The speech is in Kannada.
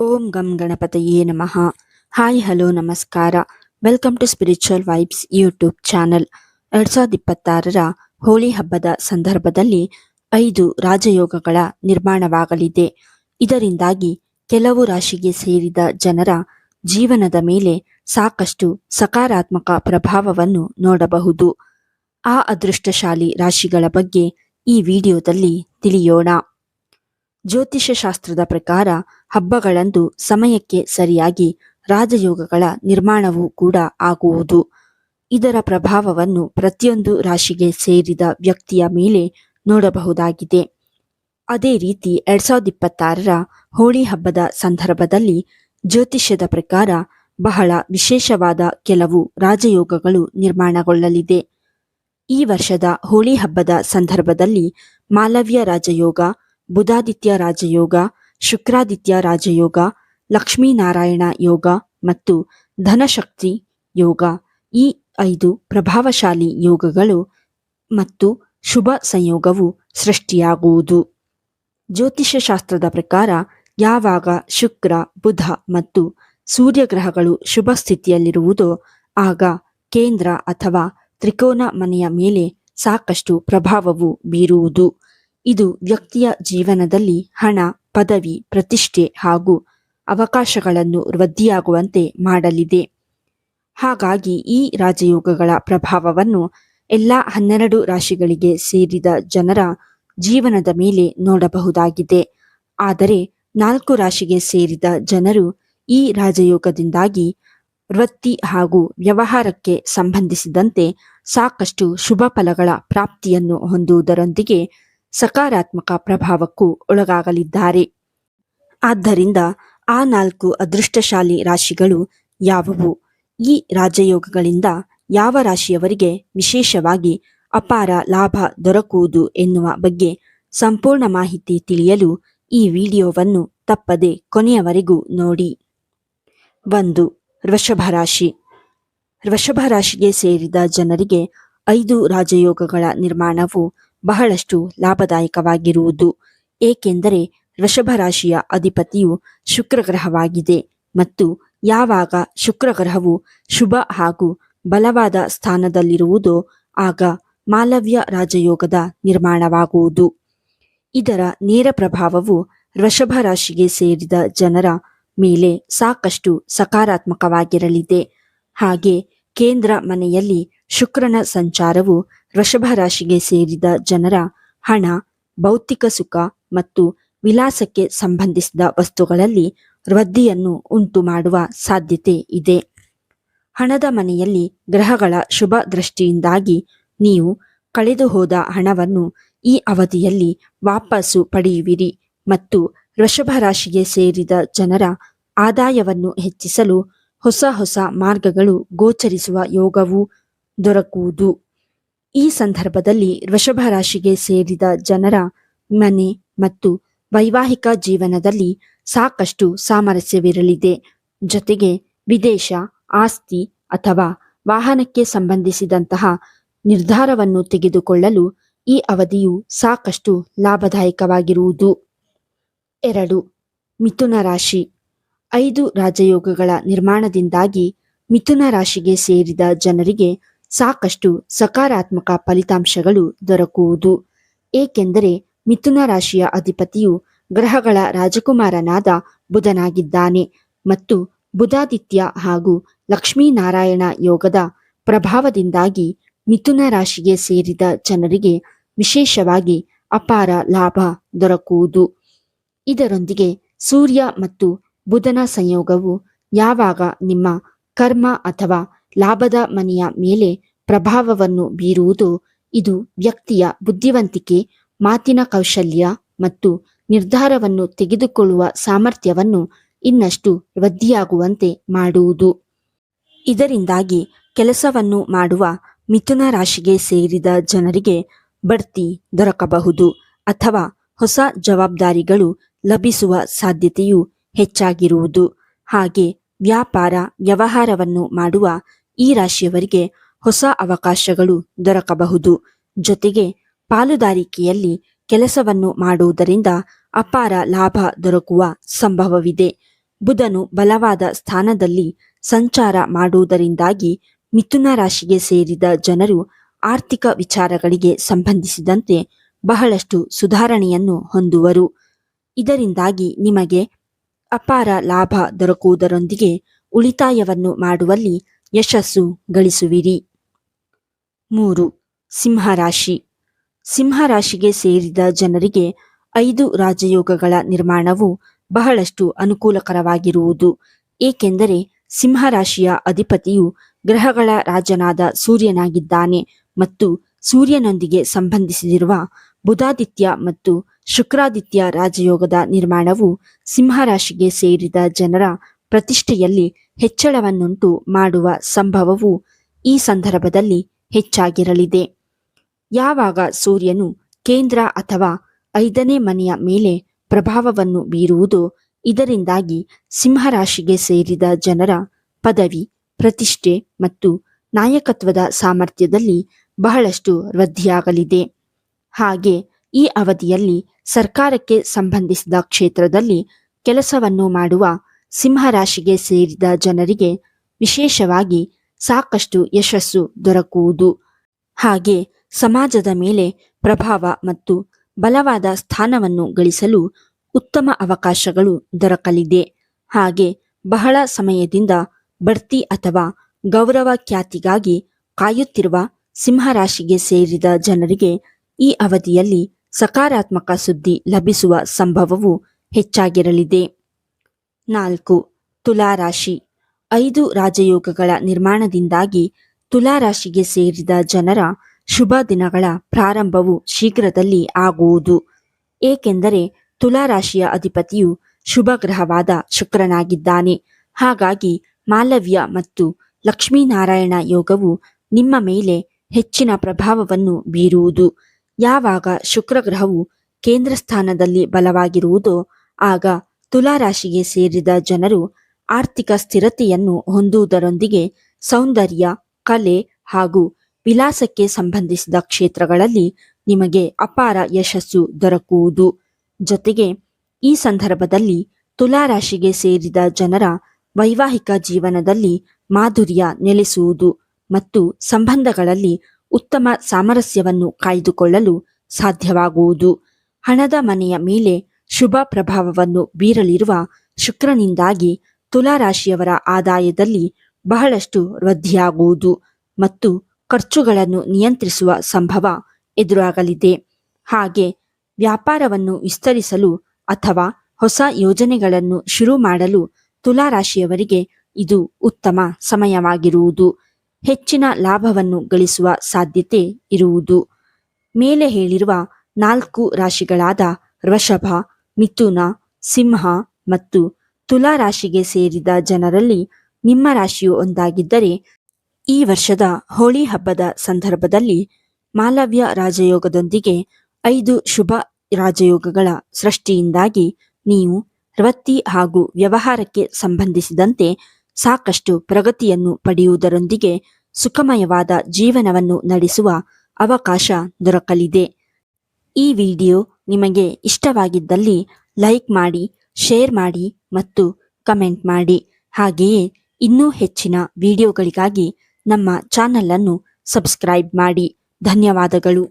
ಓಂ ಗಂ ಗಣಪತಯೇ ನಮಃ. ಹಾಯ್ ಹಲೋ ನಮಸ್ಕಾರ. Welcome to spiritual vibes YouTube channel. 2026ರ ಹೋಳಿ ಹಬ್ಬದ ಸಂದರ್ಭದಲ್ಲಿ 5 ರಾಜಯೋಗಗಳ ನಿರ್ಮಾಣವಾಗಲಿದೆ. ಇದರಿಂದಾಗಿ ಕೆಲವು ರಾಶಿಗೆ ಸೇರಿದ ಜನರ ಜೀವನದ ಮೇಲೆ ಸಾಕಷ್ಟು ಸಕಾರಾತ್ಮಕ ಪ್ರಭಾವವನ್ನು ನೋಡಬಹುದು. ಆ ಅದೃಷ್ಟಶಾಲಿ ರಾಶಿಗಳ ಬಗ್ಗೆ ಈ ವಿಡಿಯೋದಲ್ಲಿ ತಿಳಿಯೋಣ. ಜ್ಯೋತಿಷ್ಯ ಶಾಸ್ತ್ರದ ಪ್ರಕಾರ ಹಬ್ಬಗಳಂದು ಸಮಯಕ್ಕೆ ಸರಿಯಾಗಿ ರಾಜಯೋಗಗಳ ನಿರ್ಮಾಣವೂ ಕೂಡ ಆಗುವುದು. ಇದರ ಪ್ರಭಾವವನ್ನು ಪ್ರತಿಯೊಂದು ರಾಶಿಗೆ ಸೇರಿದ ವ್ಯಕ್ತಿಯ ಮೇಲೆ ನೋಡಬಹುದಾಗಿದೆ. ಅದೇ ರೀತಿ 2026ರ ಹೋಳಿ ಹಬ್ಬದ ಸಂದರ್ಭದಲ್ಲಿ ಜ್ಯೋತಿಷ್ಯದ ಪ್ರಕಾರ ಬಹಳ ವಿಶೇಷವಾದ ಕೆಲವು ರಾಜಯೋಗಗಳು ನಿರ್ಮಾಣಗೊಳ್ಳಲಿದೆ. ಈ ವರ್ಷದ ಹೋಳಿ ಹಬ್ಬದ ಸಂದರ್ಭದಲ್ಲಿ ಮಾಲವ್ಯ ರಾಜಯೋಗ, ಬುಧಾದಿತ್ಯ ರಾಜಯೋಗ, ಶುಕ್ರಾದಿತ್ಯ ರಾಜಯೋಗ, ಲಕ್ಷ್ಮೀನಾರಾಯಣ ಯೋಗ ಮತ್ತು ಧನಶಕ್ತಿ ಯೋಗ, ಈ 5 ಪ್ರಭಾವಶಾಲಿ ಯೋಗಗಳು ಮತ್ತು ಶುಭ ಸಂಯೋಗವು ಸೃಷ್ಟಿಯಾಗುವುದು. ಜ್ಯೋತಿಷ್ಯ ಶಾಸ್ತ್ರದ ಪ್ರಕಾರ ಯಾವಾಗ ಶುಕ್ರ, ಬುಧ ಮತ್ತು ಸೂರ್ಯಗ್ರಹಗಳು ಶುಭ ಸ್ಥಿತಿಯಲ್ಲಿರುವುದೋ ಆಗ ಕೇಂದ್ರ ಅಥವಾ ತ್ರಿಕೋನ ಮನೆಯ ಮೇಲೆ ಸಾಕಷ್ಟು ಪ್ರಭಾವವು ಬೀರುವುದು. ಇದು ವ್ಯಕ್ತಿಯ ಜೀವನದಲ್ಲಿ ಹಣ, ಪದವಿ, ಪ್ರತಿಷ್ಠೆ ಹಾಗೂ ಅವಕಾಶಗಳನ್ನು ವೃದ್ಧಿಯಾಗುವಂತೆ ಮಾಡಲಿದೆ. ಹಾಗಾಗಿ ಈ ರಾಜಯೋಗಗಳ ಪ್ರಭಾವವನ್ನು ಎಲ್ಲ 12 ರಾಶಿಗಳಿಗೆ ಸೇರಿದ ಜನರ ಜೀವನದ ಮೇಲೆ ನೋಡಬಹುದಾಗಿದೆ. ಆದರೆ 4 ರಾಶಿಗೆ ಸೇರಿದ ಜನರು ಈ ರಾಜಯೋಗದಿಂದಾಗಿ ವೃತ್ತಿ ಹಾಗೂ ವ್ಯವಹಾರಕ್ಕೆ ಸಂಬಂಧಿಸಿದಂತೆ ಸಾಕಷ್ಟು ಶುಭ ಫಲಗಳ ಪ್ರಾಪ್ತಿಯನ್ನು ಹೊಂದುವುದರೊಂದಿಗೆ ಸಕಾರಾತ್ಮಕ ಪ್ರಭಾವಕ್ಕೂ ಒಳಗಾಗಲಿದ್ದಾರೆ. ಆದ್ದರಿಂದ ಆ 4 ಅದೃಷ್ಟಶಾಲಿ ರಾಶಿಗಳು ಯಾವುವು, ಈ ರಾಜಯೋಗಗಳಿಂದ ಯಾವ ರಾಶಿಯವರಿಗೆ ವಿಶೇಷವಾಗಿ ಅಪಾರ ಲಾಭ ದೊರಕುವುದು ಎನ್ನುವ ಬಗ್ಗೆ ಸಂಪೂರ್ಣ ಮಾಹಿತಿ ತಿಳಿಯಲು ಈ ವಿಡಿಯೋವನ್ನು ತಪ್ಪದೆ ಕೊನೆಯವರೆಗೂ ನೋಡಿ. 1. ವೃಷಭ ರಾಶಿ. ವೃಷಭ ರಾಶಿಗೆ ಸೇರಿದ ಜನರಿಗೆ 5 ರಾಜಯೋಗಗಳ ನಿರ್ಮಾಣವು ಬಹಳಷ್ಟು ಲಾಭದಾಯಕವಾಗಿರುವುದು. ಏಕೆಂದರೆ ವೃಷಭ ರಾಶಿಯ ಅಧಿಪತಿಯು ಶುಕ್ರ ಗ್ರಹವಾಗಿದೆ ಮತ್ತು ಯಾವಾಗ ಶುಕ್ರ ಗ್ರಹವು ಶುಭ ಹಾಗೂ ಬಲವಾದ ಸ್ಥಾನದಲ್ಲಿರುವುದೋ ಆಗ ಮಾಲವ್ಯ ರಾಜಯೋಗದ ನಿರ್ಮಾಣವಾಗುವುದು. ಇದರ ನೇರ ಪ್ರಭಾವವು ವೃಷಭ ರಾಶಿಗೆ ಸೇರಿದ ಜನರ ಮೇಲೆ ಸಾಕಷ್ಟು ಸಕಾರಾತ್ಮಕವಾಗಿರಲಿದೆ. ಹಾಗೆ ಕೇಂದ್ರ ಮನೆಯಲ್ಲಿ ಶುಕ್ರನ ಸಂಚಾರವು ವೃಷಭ ರಾಶಿಗೆ ಸೇರಿದ ಜನರ ಹಣ, ಭೌತಿಕ ಸುಖ ಮತ್ತು ವಿಲಾಸಕ್ಕೆ ಸಂಬಂಧಿಸಿದ ವಸ್ತುಗಳಲ್ಲಿ ವೃದ್ಧಿಯನ್ನು ಉಂಟು ಮಾಡುವ ಸಾಧ್ಯತೆ ಇದೆ. ಹಣದ ಮನೆಯಲ್ಲಿ ಗ್ರಹಗಳ ಶುಭ ದೃಷ್ಟಿಯಿಂದಾಗಿ ನೀವು ಕಳೆದು ಹೋದ ಹಣವನ್ನು ಈ ಅವಧಿಯಲ್ಲಿ ವಾಪಸ್ಸು ಪಡೆಯುವಿರಿ ಮತ್ತು ವೃಷಭ ರಾಶಿಗೆ ಸೇರಿದ ಜನರ ಆದಾಯವನ್ನು ಹೆಚ್ಚಿಸಲು ಹೊಸ ಮಾರ್ಗಗಳು ಗೋಚರಿಸುವ ಯೋಗವೂ ದೊರಕುವುದು. ಈ ಸಂದರ್ಭದಲ್ಲಿ ವೃಷಭ ರಾಶಿಗೆ ಸೇರಿದ ಜನರ ಮನೆ ಮತ್ತು ವೈವಾಹಿಕ ಜೀವನದಲ್ಲಿ ಸಾಕಷ್ಟು ಸಾಮರಸ್ಯವಿರಲಿದೆ. ಜೊತೆಗೆ ವಿದೇಶ, ಆಸ್ತಿ ಅಥವಾ ವಾಹನಕ್ಕೆ ಸಂಬಂಧಿಸಿದಂತಹ ನಿರ್ಧಾರವನ್ನು ತೆಗೆದುಕೊಳ್ಳಲು ಈ ಅವಧಿಯು ಸಾಕಷ್ಟು ಲಾಭದಾಯಕವಾಗಿರುವುದು. 2. ಮಿಥುನ ರಾಶಿ. 5 ರಾಜಯೋಗಗಳ ನಿರ್ಮಾಣದಿಂದಾಗಿ ಮಿಥುನ ರಾಶಿಗೆ ಸೇರಿದ ಜನರಿಗೆ ಸಾಕಷ್ಟು ಸಕಾರಾತ್ಮಕ ಫಲಿತಾಂಶಗಳು ದೊರಕುವುದು. ಏಕೆಂದರೆ ಮಿಥುನ ರಾಶಿಯ ಅಧಿಪತಿಯು ಗ್ರಹಗಳ ರಾಜಕುಮಾರನಾದ ಬುಧನಾಗಿದ್ದಾನೆ ಮತ್ತು ಬುಧಾದಿತ್ಯ ಹಾಗೂ ಲಕ್ಷ್ಮೀನಾರಾಯಣ ಯೋಗದ ಪ್ರಭಾವದಿಂದಾಗಿ ಮಿಥುನ ರಾಶಿಗೆ ಸೇರಿದ ಜನರಿಗೆ ವಿಶೇಷವಾಗಿ ಅಪಾರ ಲಾಭ ದೊರಕುವುದು. ಇದರೊಂದಿಗೆ ಸೂರ್ಯ ಮತ್ತು ಬುಧನ ಸಂಯೋಗವು ಯಾವಾಗ ನಿಮ್ಮ ಕರ್ಮ ಅಥವಾ ಲಾಭದ ಮನೆಯ ಮೇಲೆ ಪ್ರಭಾವವನ್ನು ಬೀರುವುದೋ ಇದು ವ್ಯಕ್ತಿಯ ಬುದ್ಧಿವಂತಿಕೆ, ಮಾತಿನ ಕೌಶಲ್ಯ ಮತ್ತು ನಿರ್ಧಾರವನ್ನು ತೆಗೆದುಕೊಳ್ಳುವ ಸಾಮರ್ಥ್ಯವನ್ನು ಇನ್ನಷ್ಟು ವೃದ್ಧಿಯಾಗುವಂತೆ ಮಾಡುವುದು. ಇದರಿಂದಾಗಿ ಕೆಲಸವನ್ನು ಮಾಡುವ ಮಿಥುನ ರಾಶಿಗೆ ಸೇರಿದ ಜನರಿಗೆ ಬಡ್ತಿ ದೊರಕಬಹುದು ಅಥವಾ ಹೊಸ ಜವಾಬ್ದಾರಿಗಳು ಲಭಿಸುವ ಸಾಧ್ಯತೆಯು ಹೆಚ್ಚಾಗಿರುವುದು. ಹಾಗೆ ವ್ಯಾಪಾರ ವ್ಯವಹಾರವನ್ನು ಮಾಡುವ ಈ ರಾಶಿಯವರಿಗೆ ಹೊಸ ಅವಕಾಶಗಳು ದೊರಕಬಹುದು. ಜೊತೆಗೆ ಪಾಲುದಾರಿಕೆಯಲ್ಲಿ ಕೆಲಸವನ್ನು ಮಾಡುವುದರಿಂದ ಅಪಾರ ಲಾಭ ದೊರಕುವ ಸಂಭವವಿದೆ. ಬುಧನು ಬಲವಾದ ಸ್ಥಾನದಲ್ಲಿ ಸಂಚಾರ ಮಾಡುವುದರಿಂದಾಗಿ ಮಿಥುನ ರಾಶಿಗೆ ಸೇರಿದ ಜನರು ಆರ್ಥಿಕ ವಿಚಾರಗಳಿಗೆ ಸಂಬಂಧಿಸಿದಂತೆ ಬಹಳಷ್ಟು ಸುಧಾರಣೆಯನ್ನು ಹೊಂದುವರು. ಇದರಿಂದಾಗಿ ನಿಮಗೆ ಅಪಾರ ಲಾಭ ದೊರಕುವುದರೊಂದಿಗೆ ಉಳಿತಾಯವನ್ನು ಮಾಡುವಲ್ಲಿ ಯಶಸ್ಸು ಗಳಿಸುವಿರಿ. 3. ಸಿಂಹರಾಶಿ. ಸಿಂಹರಾಶಿಗೆ ಸೇರಿದ ಜನರಿಗೆ 5 ರಾಜಯೋಗಗಳ ನಿರ್ಮಾಣವು ಬಹಳಷ್ಟು ಅನುಕೂಲಕರವಾಗಿರುವುದು. ಏಕೆಂದರೆ ಸಿಂಹರಾಶಿಯ ಅಧಿಪತಿಯು ಗ್ರಹಗಳ ರಾಜನಾದ ಸೂರ್ಯನಾಗಿದ್ದಾನೆ ಮತ್ತು ಸೂರ್ಯನೊಂದಿಗೆ ಸಂಬಂಧಿಸಿರುವ ಬುಧಾದಿತ್ಯ ಮತ್ತು ಶುಕ್ರಾದಿತ್ಯ ರಾಜಯೋಗದ ನಿರ್ಮಾಣವು ಸಿಂಹರಾಶಿಗೆ ಸೇರಿದ ಜನರ ಪ್ರತಿಷ್ಠೆಯಲ್ಲಿ ಹೆಚ್ಚಳವನ್ನುಂಟು ಮಾಡುವ ಸಂಭವವು ಈ ಸಂದರ್ಭದಲ್ಲಿ ಹೆಚ್ಚಾಗಿರಲಿದೆ. ಯಾವಾಗ ಸೂರ್ಯನು ಕೇಂದ್ರ ಅಥವಾ 5ನೇ ಮನೆಯ ಮೇಲೆ ಪ್ರಭಾವವನ್ನು ಬೀರುವುದೋ ಇದರಿಂದಾಗಿ ಸಿಂಹರಾಶಿಗೆ ಸೇರಿದ ಜನರ ಪದವಿ, ಪ್ರತಿಷ್ಠೆ ಮತ್ತು ನಾಯಕತ್ವದ ಸಾಮರ್ಥ್ಯದಲ್ಲಿ ಬಹಳಷ್ಟು ವೃದ್ಧಿಯಾಗಲಿದೆ. ಹಾಗೆ ಈ ಅವಧಿಯಲ್ಲಿ ಸರ್ಕಾರಕ್ಕೆ ಸಂಬಂಧಿಸಿದ ಕ್ಷೇತ್ರದಲ್ಲಿ ಕೆಲಸವನ್ನು ಮಾಡುವ ಸಿಂಹರಾಶಿಗೆ ಸೇರಿದ ಜನರಿಗೆ ವಿಶೇಷವಾಗಿ ಸಾಕಷ್ಟು ಯಶಸ್ಸು ದೊರಕುವುದು. ಹಾಗೆ ಸಮಾಜದ ಮೇಲೆ ಪ್ರಭಾವ ಮತ್ತು ಬಲವಾದ ಸ್ಥಾನವನ್ನು ಗಳಿಸಲು ಉತ್ತಮ ಅವಕಾಶಗಳು ದೊರಕಲಿದೆ. ಹಾಗೆ ಬಹಳ ಸಮಯದಿಂದ ಬಡ್ತಿ ಅಥವಾ ಗೌರವ ಖ್ಯಾತಿಗಾಗಿ ಕಾಯುತ್ತಿರುವ ಸಿಂಹರಾಶಿಗೆ ಸೇರಿದ ಜನರಿಗೆ ಈ ಅವಧಿಯಲ್ಲಿ ಸಕಾರಾತ್ಮಕ ಸುದ್ದಿ ಲಭಿಸುವ ಸಂಭವವು ಹೆಚ್ಚಾಗಿರಲಿದೆ. 4. ತುಲಾರಾಶಿ. 5 ರಾಜಯೋಗಗಳ ನಿರ್ಮಾಣದಿಂದಾಗಿ ತುಲಾರಾಶಿಗೆ ಸೇರಿದ ಜನರ ಶುಭ ದಿನಗಳ ಪ್ರಾರಂಭವು ಶೀಘ್ರದಲ್ಲಿ ಆಗುವುದು. ಏಕೆಂದರೆ ತುಲಾರಾಶಿಯ ಅಧಿಪತಿಯು ಶುಭ ಗ್ರಹವಾದ ಶುಕ್ರನಾಗಿದ್ದಾನೆ. ಹಾಗಾಗಿ ಮಾಲವ್ಯ ಮತ್ತು ಲಕ್ಷ್ಮೀನಾರಾಯಣ ಯೋಗವು ನಿಮ್ಮ ಮೇಲೆ ಹೆಚ್ಚಿನ ಪ್ರಭಾವವನ್ನು ಬೀರುವುದು. ಯಾವಾಗ ಶುಕ್ರ ಗ್ರಹವು ಕೇಂದ್ರ ಸ್ಥಾನದಲ್ಲಿ ಬಲವಾಗಿರುವುದೋ ಆಗ ತುಲಾರಾಶಿಗೆ ಸೇರಿದ ಜನರು ಆರ್ಥಿಕ ಸ್ಥಿರತೆಯನ್ನು ಹೊಂದುವುದರೊಂದಿಗೆ ಸೌಂದರ್ಯ, ಕಲೆ ಹಾಗೂ ವಿಲಾಸಕ್ಕೆ ಸಂಬಂಧಿಸಿದ ಕ್ಷೇತ್ರಗಳಲ್ಲಿ ನಿಮಗೆ ಅಪಾರ ಯಶಸ್ಸು ದೊರಕುವುದು. ಜೊತೆಗೆ ಈ ಸಂದರ್ಭದಲ್ಲಿ ತುಲಾರಾಶಿಗೆ ಸೇರಿದ ಜನರ ವೈವಾಹಿಕ ಜೀವನದಲ್ಲಿ ಮಾಧುರ್ಯ ನೆಲೆಸುವುದು ಮತ್ತು ಸಂಬಂಧಗಳಲ್ಲಿ ಉತ್ತಮ ಸಾಮರಸ್ಯವನ್ನು ಕಾಯ್ದುಕೊಳ್ಳಲು ಸಾಧ್ಯವಾಗುವುದು. ಹಣದ ಮನೆಯ ಮೇಲೆ ಶುಭ ಪ್ರಭಾವವನ್ನು ಬೀರಲಿರುವ ಶುಕ್ರನಿಂದಾಗಿ ತುಲಾರಾಶಿಯವರ ಆದಾಯದಲ್ಲಿ ಬಹಳಷ್ಟು ವೃದ್ಧಿಯಾಗುವುದು ಮತ್ತು ಖರ್ಚುಗಳನ್ನು ನಿಯಂತ್ರಿಸುವ ಸಂಭವ ಎದುರಾಗಲಿದೆ. ಹಾಗೆ ವ್ಯಾಪಾರವನ್ನು ವಿಸ್ತರಿಸಲು ಅಥವಾ ಹೊಸ ಯೋಜನೆಗಳನ್ನು ಶುರು ಮಾಡಲು ತುಲಾರಾಶಿಯವರಿಗೆ ಇದು ಉತ್ತಮ ಸಮಯವಾಗಿರುವುದು. ಹೆಚ್ಚಿನ ಲಾಭವನ್ನು ಗಳಿಸುವ ಸಾಧ್ಯತೆ ಇರುವುದು. ಮೇಲೆ ಹೇಳಿರುವ 4 ರಾಶಿಗಳಾದ ವೃಷಭ, ಮಿಥುನ, ಸಿಂಹ ಮತ್ತು ತುಲಾ ರಾಶಿಗೆ ಸೇರಿದ ಜನರಲ್ಲಿ ನಿಮ್ಮ ರಾಶಿಯು ಒಂದಾಗಿದ್ದರೆ ಈ ವರ್ಷದ ಹೋಳಿ ಹಬ್ಬದ ಸಂದರ್ಭದಲ್ಲಿ ಮಾಲವ್ಯ ರಾಜಯೋಗದೊಂದಿಗೆ 5 ಶುಭ ರಾಜಯೋಗಗಳ ಸೃಷ್ಟಿಯಿಂದಾಗಿ ನೀವು ವೃತ್ತಿ ಹಾಗೂ ವ್ಯವಹಾರಕ್ಕೆ ಸಂಬಂಧಿಸಿದಂತೆ ಸಾಕಷ್ಟು ಪ್ರಗತಿಯನ್ನು ಪಡೆಯುವುದರೊಂದಿಗೆ ಸುಖಮಯವಾದ ಜೀವನವನ್ನು ನಡೆಸುವ ಅವಕಾಶ ದೊರಕಲಿದೆ. ಈ ವಿಡಿಯೋ ನಿಮಗೆ ಇಷ್ಟವಾಗಿದ್ದಲ್ಲಿ ಲೈಕ್ ಮಾಡಿ, ಶೇರ್ ಮಾಡಿ ಮತ್ತು ಕಮೆಂಟ್ ಮಾಡಿ. ಹಾಗೆಯೇ ಇನ್ನೂ ಹೆಚ್ಚಿನ ವಿಡಿಯೋಗಳಿಗಾಗಿ ನಮ್ಮ ಚಾನಲ್ ಅನ್ನು ಸಬ್ಸ್ಕ್ರೈಬ್ ಮಾಡಿ. ಧನ್ಯವಾದಗಳು.